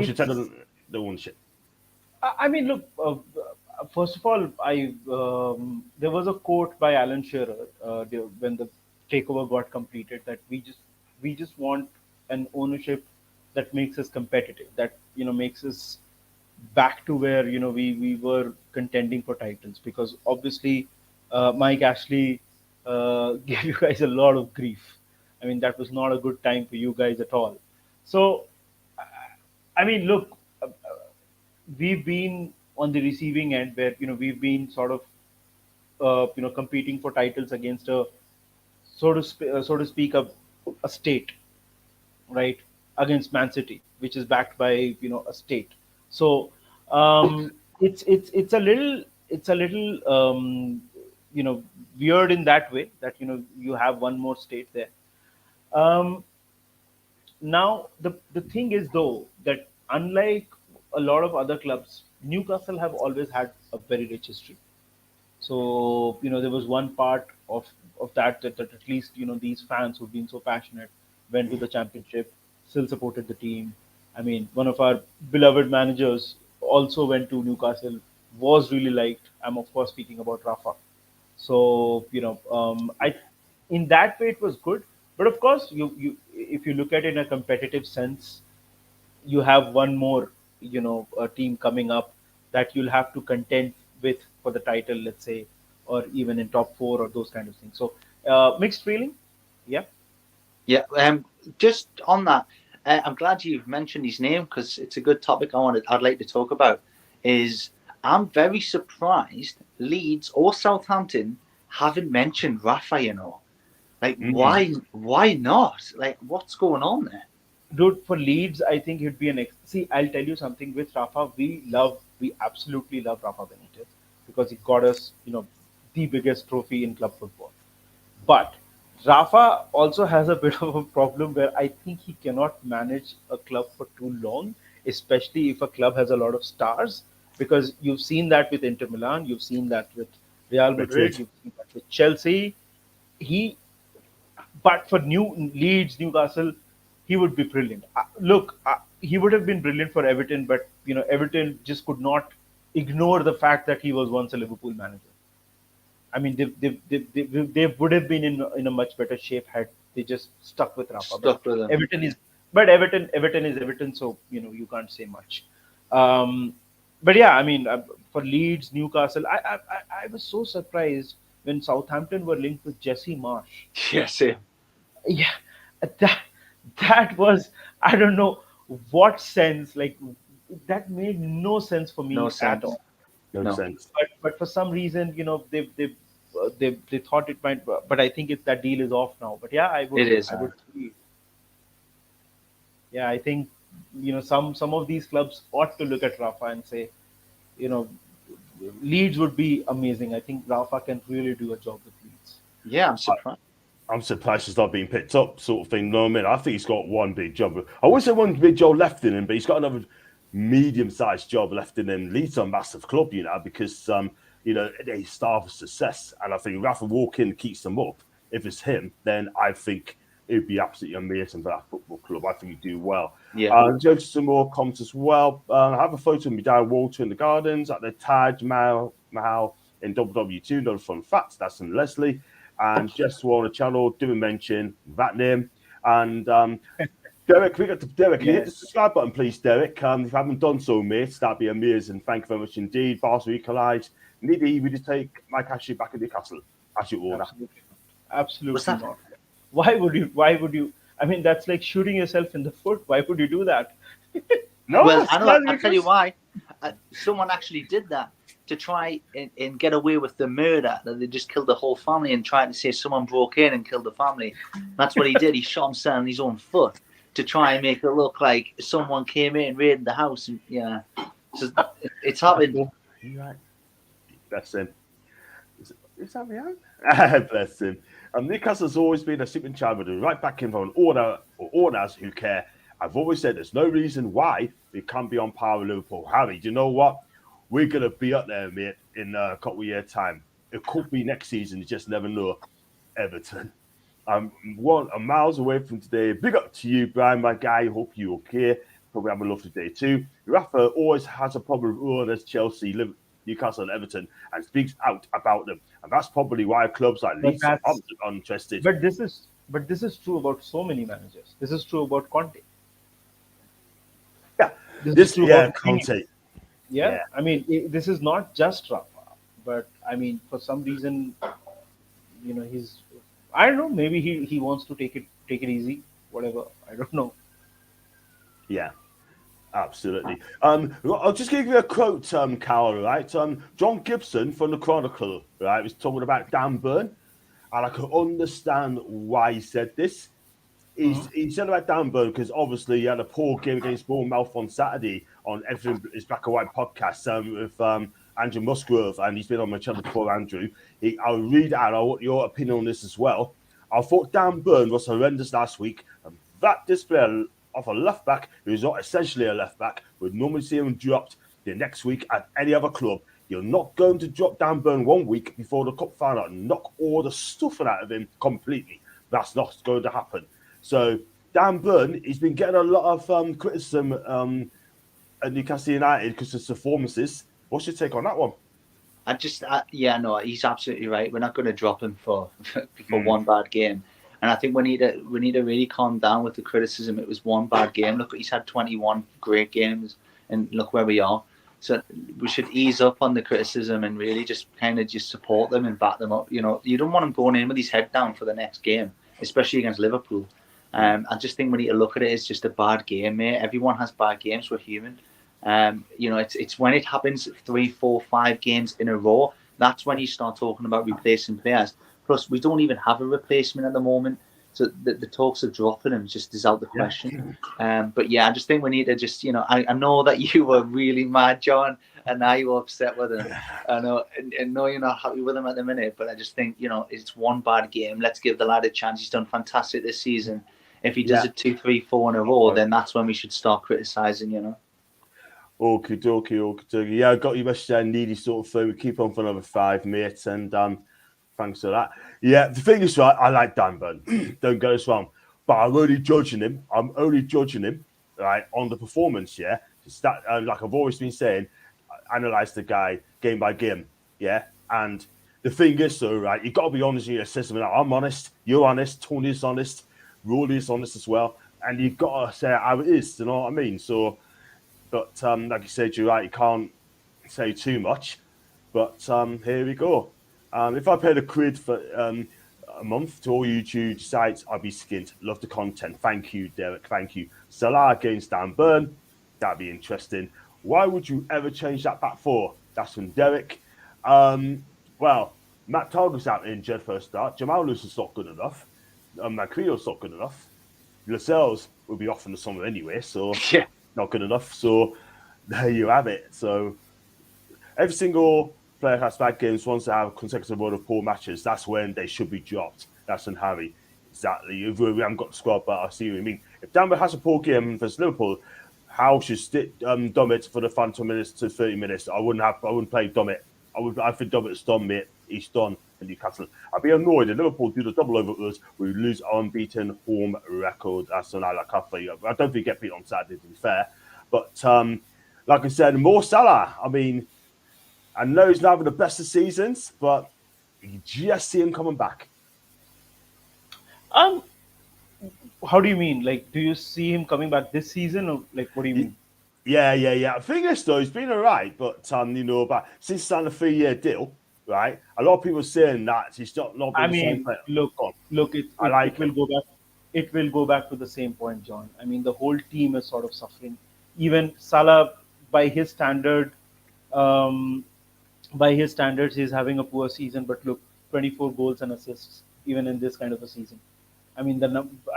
you to tell them the ownership. I mean, look. First of all, there was a quote by Alan Shearer when the takeover got completed that we just want an ownership that makes us competitive, that makes us back to where we were contending for titles, because obviously Mike Ashley gave you guys a lot of grief. I mean, that was not a good time for you guys at all. So, I mean, look, we've been on the receiving end where we've been sort of competing for titles against a so to speak a state, right, against Man City, which is backed by a state. So it's a little weird in that way that you have one more state there. Now the thing is though that unlike a lot of other clubs, Newcastle have always had a very rich history. So there was one part of that at least these fans who've been so passionate went to the championship, still supported the team. I mean, one of our beloved managers also went to Newcastle, was really liked. I'm of course speaking about Rafa. So I in that way it was good. But of course, you if you look at it in a competitive sense, you have one more a team coming up that you'll have to contend with for the title, let's say, or even in top four or those kind of things. So mixed feeling. Yeah. Just on that, I'm glad you've mentioned his name because it's a good topic I'd like to talk about. Is I'm very surprised Leeds or Southampton haven't mentioned Rafa. Like why not? Like what's going on there? Dude, for Leeds, I think he'd be see, I'll tell you something. With Rafa, we absolutely love Rafa Benitez because he got us, the biggest trophy in club football. But Rafa also has a bit of a problem where I think he cannot manage a club for too long, especially if a club has a lot of stars. Because you've seen that with Inter Milan, you've seen that with Real Madrid, you've seen that with Chelsea. But for Leeds, Newcastle, he would be brilliant. He would have been brilliant for Everton, but Everton just could not ignore the fact that he was once a Liverpool manager. I mean, they would have been in a much better shape had they just stuck with Rafa. Everton is Everton, so you can't say much. But yeah, I mean, for Leeds, Newcastle, I was so surprised when Southampton were linked with Jesse Marsh. Yes, yeah, that was, I don't know what sense, like that made no sense for me at all. No sense. But for some reason, they thought it might, but I think that deal is off now. But yeah, I would. It is. Yeah, I think some of these clubs ought to look at Rafa and say, Leeds would be amazing. I think Rafa can really do a job with Leeds. Yeah, I'm surprised. I'm surprised he's not being picked up, sort of thing. No, I mean, I think he's got one big job. I would say one big job left in him, but he's got another medium-sized job left in him. Leeds are a massive club, because they starve for success, and I think Rafa Walking keeps them up. If it's him, then I think it'd be absolutely amazing for that football club. I think he'd do well. Yeah. Just some more comments as well. I have a photo of me down Walter in the Gardens at the Taj Mahal in WW2. Another fun fact. That's in Leslie. And just on the channel, didn't mention that name. And Derek, can you hit the subscribe button, please, Derek? If you haven't done so, mate, that'd be amazing. Thank you very much indeed. Barca equalised. Maybe we just take Mike Ashley back in Newcastle as your owner. Absolutely not. Why would you? I mean, that's like shooting yourself in the foot. Why would you do that? No. Well, I'll tell you why. Someone actually did that. to try and get away with the murder, that they just killed the whole family and tried to say someone broke in and killed the family. That's what he did. He shot himself in his own foot to try and make it look like someone came in, raided the house. And, yeah, so it's happened. Right. Bless him. Is that me out? Bless him. Newcastle's always been a sleeping child with a right back in from an order or owners who care. I've always said there's no reason why we can't be on par with Liverpool. Harry, do you know what? We're going to be up there, mate, in a couple of years' time. It could be next season. You just never know. Everton. I'm miles away from today. Big up to you, Brian, my guy. Hope you're okay. Probably have a lovely day too. Rafa always has a problem with owners, Chelsea, Newcastle and Everton, and speaks out about them. And that's probably why clubs like Leeds are interested. But this is true about so many managers. This is true about Conte. Yeah, this is true about Conte. Yeah, I mean, this is not just Rafa, but I mean, for some reason, I don't know. Maybe he wants to take it easy, whatever. I don't know. Yeah, absolutely. I'll just give you a quote, Carol. Right, John Gibson from the Chronicle. Right, was talking about Dan Burn, and I can understand why he said this. He said about Dan Burn because obviously he had a poor game against Bournemouth on Saturday on Everything is Black and White podcast with Andrew Musgrove, and he's been on my channel before, Andrew. I'll read out. I want your opinion on this as well. I thought Dan Burn was horrendous last week, and that display of a left back who is not essentially a left back would normally see him dropped the next week at any other club. You're not going to drop Dan Burn 1 week before the cup final and knock all the stuff out of him completely. That's not going to happen. So Dan Burn, he's been getting a lot of criticism at Newcastle United because of his performances. What's your take on that one? He's absolutely right. We're not going to drop him for one bad game, and I think we need to really calm down with the criticism. It was one bad game. Look, he's had 21 great games, and look where we are. So we should ease up on the criticism and really just support them and back them up. You don't want him going in with his head down for the next game, especially against Liverpool. I just think we need to look at it as just a bad game, mate. Everyone has bad games. We're human. It's when it happens 3, 4, 5 games in a row, that's when you start talking about replacing players. Plus, we don't even have a replacement at the moment, so the talks of dropping him just is out the question. But yeah, I just think we need to just, I know that you were really mad, John, and now you're upset with him. I know you're not happy with him at the minute, but I just think, it's one bad game. Let's give the lad a chance. He's done fantastic this season. If he does it 2, 3, 4 in a row, then that's when we should start criticising, Okay, dokie. Yeah, I got your message. Needy sort of thing. We keep on for another 5 minutes, and thanks for that. Yeah, the thing is, right, I like Dan Burn. Don't get us wrong, but I'm only judging him, right, on the performance. Yeah, like I've always been saying, analyze the guy game by game. Yeah, and the thing is, though, right, you've got to be honest in your assessment. I'm honest. You're honest. Tony's honest. Rolys is honest as well, and you've got to say how it is. You know what I mean? So. But like you said, you're right, you can't say too much. But here we go. If I paid £1 for a month to all YouTube sites, I'd be skint. Love the content. Thank you, Derek. Thank you. Salah against Dan Burn. That'd be interesting. Why would you ever change that back four? That's from Derek. Well, Matt Target's out injured for a start. Jamal Lewis is not good enough. Macreo's not good enough. Lascelles will be off in the summer anyway, so... Yeah. Not good enough. So there you have it. So every single player has bad games once they have consecutive run of poor matches. That's when they should be dropped. That's when Harry. Exactly. We haven't got the squad, but I see what you mean. If Danber has a poor game versus Liverpool, how should stick Dummett for the final 20 minutes to 30 minutes? I wouldn't play Dummett. I think Dummett's done, mate. He's done in Newcastle. I'd be annoyed if Liverpool do the double over us. We lose our unbeaten home record. That's an I don't think we get beat on Saturday, to be fair. But like I said, Mo Salah. I mean, I know he's not having the best of seasons, but you just see him coming back. How do you mean? Like, do you see him coming back this season, or like, what do you mean? Yeah. I think though he's been all right, but but since signing a 3-year deal, right? A lot of people are saying that he's not been I the mean, same player. look, it will go back. It will go back to the same point, John. I mean, the whole team is sort of suffering. Even Salah, by his standard, by his standards, he's having a poor season. But look, 24 goals and assists, even in this kind of a season. I mean,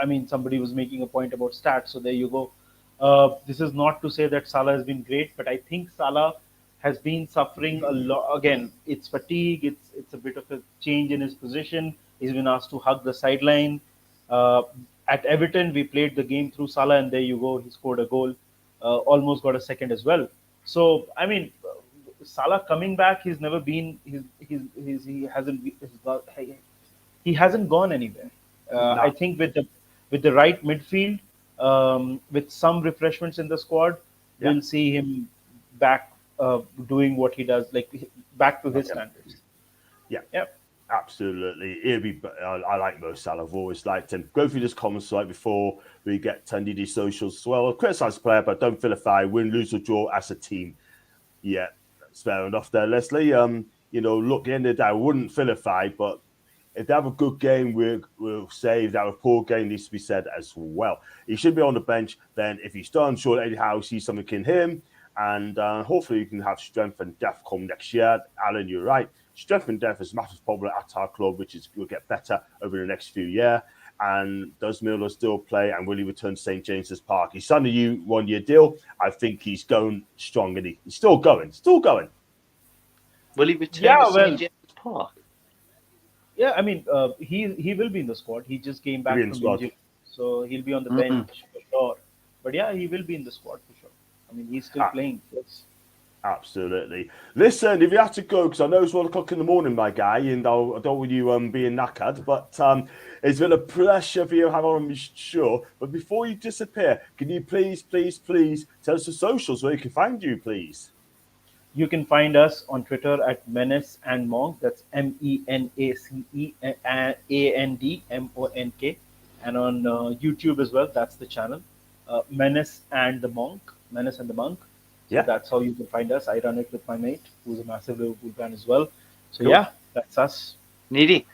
I mean, somebody was making a point about stats, so there you go. This is not to say that Salah has been great, but I think Salah has been suffering a lot. Again, it's fatigue. It's a bit of a change in his position. He's been asked to hug the sideline. Uh, at Everton, we played the game through Salah, and there you go. He scored a goal, almost got a second as well. So I mean, Salah coming back, he's never been. He hasn't. He hasn't gone anywhere. No. I think with the right midfield, with some refreshments in the squad, Yeah. we'll see him back doing what he does, like back to his Okay. standards. Yeah. Yeah. Absolutely. I like Mo Salah. I've always liked him. Go through this comment site before we get to NDD socials as well. Criticise the player, but don't vilify. Win, lose, or draw as a team. Yeah, that's fair enough there, Leslie. Look, at the end of the day, I wouldn't vilify, but if they have a good game, we'll say if they have a poor game, needs to be said as well. He should be on the bench. Then if he's done, sure, anyhow, see something in him. And hopefully you can have strength and depth come next year. Alan, you're right. Strength and depth is a massive problem at our club, which will get better over the next few years. And does Miller still play? And will he return to St. James's Park? He's signed a 1-year deal. I think he's going strong, and he's still going. Will he return Yeah, to well, St. James's Park? yeah. I mean, he will be in the squad. He just came back He'll be in the from squad. injury, so he'll be on the Mhm. bench for sure. But yeah, he will be in the squad for sure. I mean, he's still playing. Yes. Absolutely. Listen, if you have to go, because I know it's 1 o'clock in the morning, my guy, and I don't want you being knackered, but it's been a pleasure for you to have on the show. But before you disappear, can you please tell us the socials where you can find you, please? You can find us on Twitter at Menace and Monk. That's MENACEANDMONK. And on YouTube as well. That's the channel. Menace and the Monk. Menace and the Monk. So Yeah. that's how you can find us. I run it with my mate, who's a massive Liverpool fan as well. So Cool. yeah, that's us. Needy,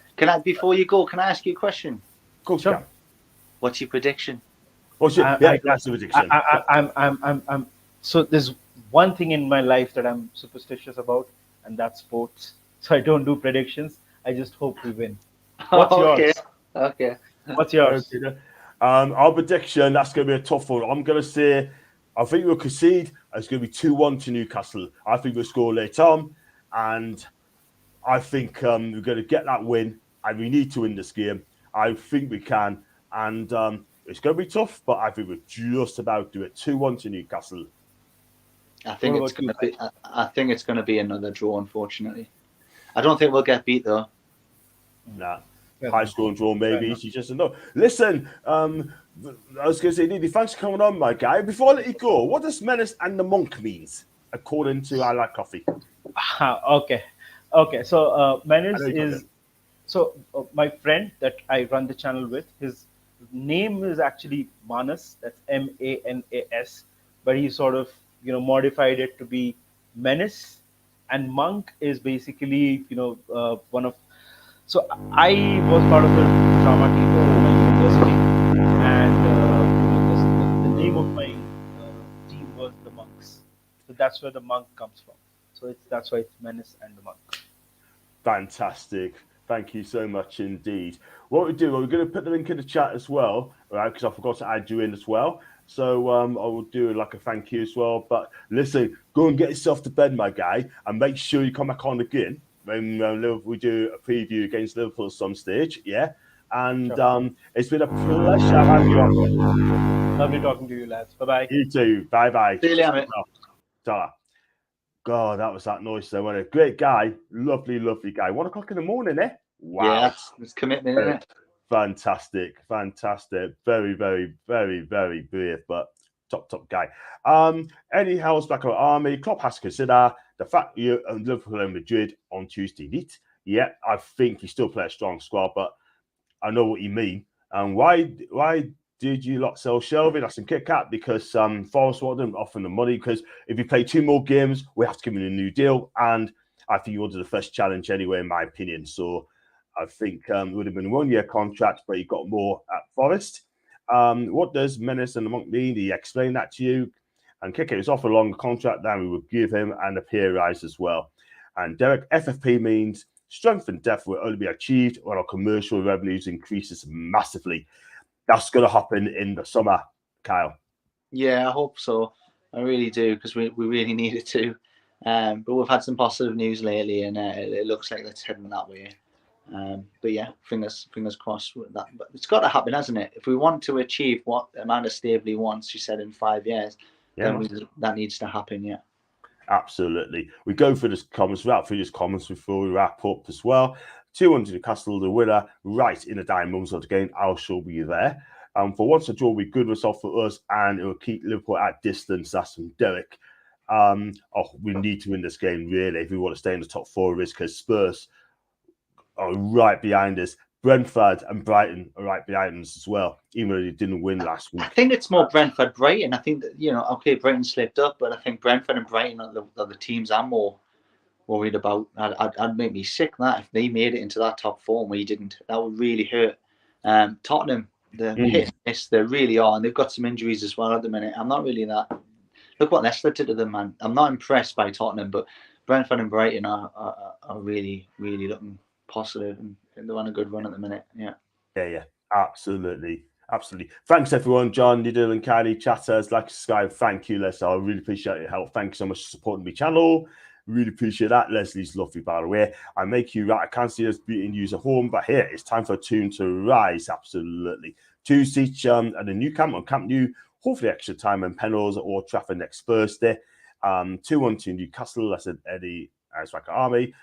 before you go, can I ask you a question? Of course, Sure. you can. What's your prediction? Oh, shit. I- Yeah, I- that's the prediction. I'm so there's one thing in my life that I'm superstitious about, and that's sports. So I don't do predictions. I just hope we win. What's Okay. yours? Okay. What's yours? Okay, our prediction, that's going to be a tough one. I'm going to say, I think we'll concede. It's going to be 2-1 to Newcastle. I think we'll score late on. And I think we're going to get that win. And we need to win this game. I think we can. And it's going to be tough, but I think we'll just about do it. 2-1 to Newcastle. I think What it's about going to be. I think it's going to be another draw. Unfortunately, I don't think we'll get beat though. Nah. Yeah. High score and draw, maybe. enough. You just know. Listen, I was going to say, Needy, thanks for coming on, my guy. Before I let you go, what does Menace and the Monk means, according to I Like Coffee? Okay. So Menace I know you is my friend that I run the channel with. His name is actually Manas. That's Manas, but he sort of modified it to be Menace. And Monk is basically one of. So I was part of the drama team in my university, and the name of my team was the Monks. So that's where the monk comes from. So that's why it's Menace and the Monk. Fantastic. Thank you so much indeed. What we do, we're going to put the link in the chat as well, right? Because I forgot to add you in as well. So I will do like a thank you as well. But listen, go and get yourself to bed, my guy, and make sure you come back on again when we do a preview against Liverpool at some stage. Yeah. And Sure. it's been a pleasure having you on. Lovely talking to you, lads. Bye bye. You too. Bye bye. See you later, mate. Ta. God, that was that noise there. What a great guy. Lovely guy. 1 o'clock in the morning, eh? Wow. Yeah, it's commitment, isn't it? Fantastic. Very brave, but top guy. Anyhow, else back on Army, Klopp has to consider the fact you Liverpool and Madrid on Tuesday night. Yeah, I think you still play a strong squad, but I know what you mean. And why did you lot sell Shelby? That's some kick out because Forest wanted offering the money because if you play 2 more games, we have to give him a new deal. And I think you wanted the first challenge anyway, in my opinion. So I think it would have been a 1-year contract, but he got more at Forest. What does Menace and the Monk mean? He explained that to you. And Kike was off a longer contract, then we would give him and a pay rise as well. And Derek, FFP means strength and depth will only be achieved when our commercial revenues increases massively. That's going to happen in the summer, Kyle. Yeah, I hope so. I really do, because we really need it to. But we've had some positive news lately, and it looks like it's heading that way. But yeah, fingers crossed with that. But it's got to happen, hasn't it? If we want to achieve what Amanda Staveley wants, she said in 5 years, then that needs to happen. Yeah, absolutely. We go through this comments, before we wrap up as well. 2-1 Newcastle, the winner, right in the dying moments of the game. I shall be there. For once, a draw will be good result for us, and it will keep Liverpool at distance. That's from Derek. We need to win this game, really, if we want to stay in the top 4 of this, because Spurs are right behind us. Brentford and Brighton are right behind us as well, even though they didn't win last week. I think it's more Brentford, Brighton. I think that, okay, Brighton slipped up, but I think Brentford and Brighton are the teams I'm more worried about. I'd make me sick that if they made it into that top 4 and we didn't. That would really hurt. Tottenham, they're hit and miss. They really are, and they've got some injuries as well at the minute. I'm not really that. Look what Leicester did to them, man. I'm not impressed by Tottenham, but Brentford and Brighton are really, really looking positive, and they're on a good run at the minute. Yeah, absolutely. Thanks, everyone. John, Nidal and Kylie, chatters, like, subscribe. Thank you, Leslie. I really appreciate your help. Thank you so much for supporting my channel. Really appreciate that. Leslie's lovely, by the way. I make you right. I can't see us beating you at home, but here it's time for Toon to rise. Absolutely. Tuesday at the new camp on Camp New. Hopefully, extra time and penalties at Old Trafford next Thursday. 2-1 to Newcastle. That's at Eddie Striker Army.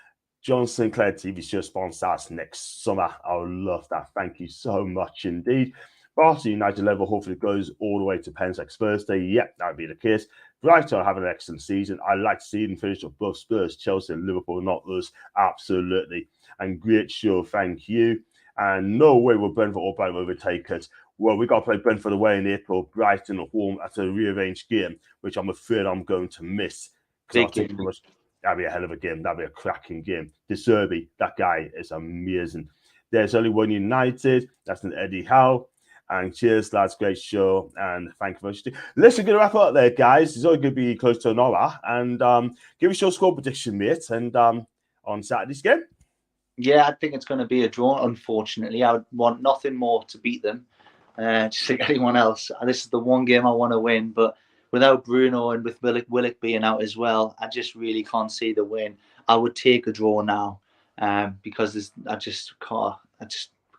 John Sinclair TV show sponsors next summer. I would love that. Thank you so much indeed. Barcelona United level hopefully goes all the way to Pens next Thursday. Yep, that would be the case. Brighton have an excellent season. I'd like to see them finish above Spurs, Chelsea, and Liverpool, not us. Absolutely. And great show. Thank you. And no way will Brentford or Brighton overtake us. Well, we got to play Brentford away in April, Brighton at home at a rearranged game, which I'm afraid I'm going to miss. That'd be a hell of a game. That'd be a cracking game. De Zerbi, that guy is amazing. There's only one United. That's an Eddie Howe. And cheers, lads. Great show. And thank you very much. Listen, going to wrap up there, guys. It's only going to be close to an hour. And give us your score prediction, mate. And on Saturday's game. Yeah, I think it's going to be a draw, unfortunately. I would want nothing more to beat them, just like anyone else. This is the one game I want to win. But without Bruno and with Willock being out as well, I just really can't see the win. I would take a draw now because I just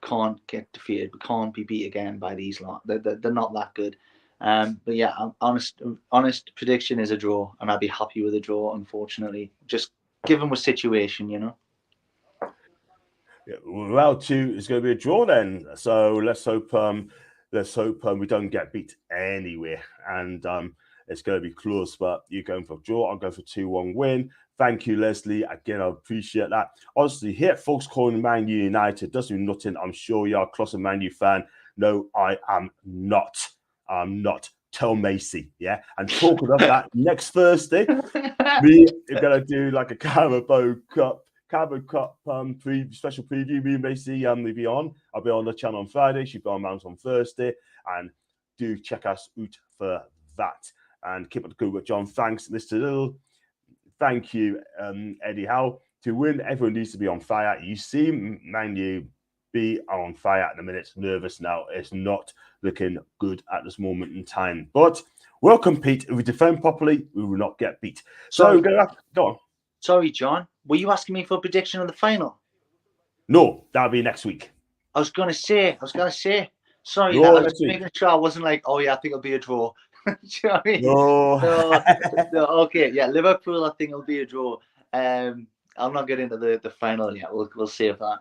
can't get defeated. We can't be beat again by these lot. They're not that good. But yeah, honest prediction is a draw, and I'd be happy with a draw. Unfortunately, just given the situation, you know. Yeah, round 2 is going to be a draw then. So let's hope we don't get beat anywhere, and it's going to be close. But you're going for a draw. I'm going for 2-1 win. Thank you, Leslie. Again, I appreciate that. Honestly, here, folks calling Man U United doesn't mean nothing. I'm sure you're a closet Man U fan. No, I am not. I'm not. Tell Macy, yeah? And talking of that, next Thursday, we are going to do like a Carabao Cup special preview. Me and Macy will be on. I'll be on the channel on Friday. She'll be on Mount on Thursday. And do check us out for that. And keep up the good with John. Thanks, Mr. Little. Thank you, Eddie Howe. To win, everyone needs to be on fire. You see Man U be on fire at the minute. It's nervous now. It's not looking good at this moment in time. But we'll compete. If we defend properly, we will not get beat. So go on. Sorry, John. Were you asking me for a prediction of the final? No, that'll be next week. I was going to say. Sorry, No, I was making sure I wasn't like, oh yeah, I think it'll be a draw. Do you know what I mean? No. Okay, yeah, Liverpool, I think it'll be a draw. I'll not get into the final yet. We'll save that.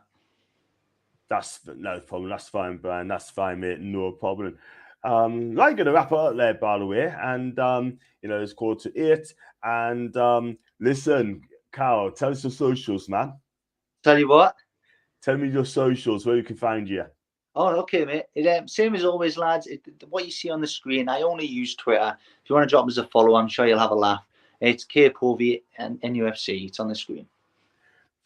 That's no problem. That's fine, Brian. That's fine, mate. No problem. I'm going to wrap it up there, by the way. And, it's 7:45. And listen, Carl, tell us your socials, man. Tell you what? Tell me your socials, where you can find you. Oh, okay, mate. Same as always, lads. What you see on the screen, I only use Twitter. If you want to drop us a follow, I'm sure you'll have a laugh. It's KPovey and NUFC. It's on the screen.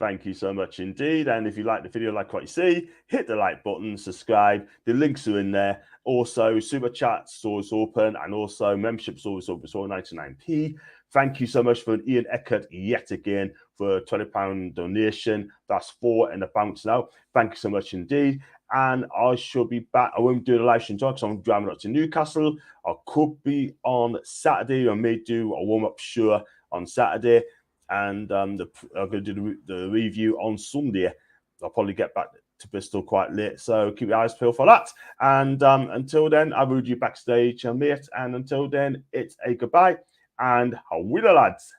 Thank you so much indeed. And if you like the video, like what you see, hit the like button, subscribe. The links are in there. Also, Super Chat's always open, and also membership's always open. It's all 99p. Thank you so much for Ian Eckert yet again for a £20 donation. That's 4 in the bounce now. Thank you so much indeed. And I shall be back. I won't do the live stream because I'm driving up to Newcastle. I could be on Saturday. I may do a warm-up show on Saturday. And I'm going to do the review on Sunday. I'll probably get back to Bristol quite late. So keep your eyes peeled for that. And until then, I'll read you backstage, mate. And until then, it's a goodbye. And how will the lads?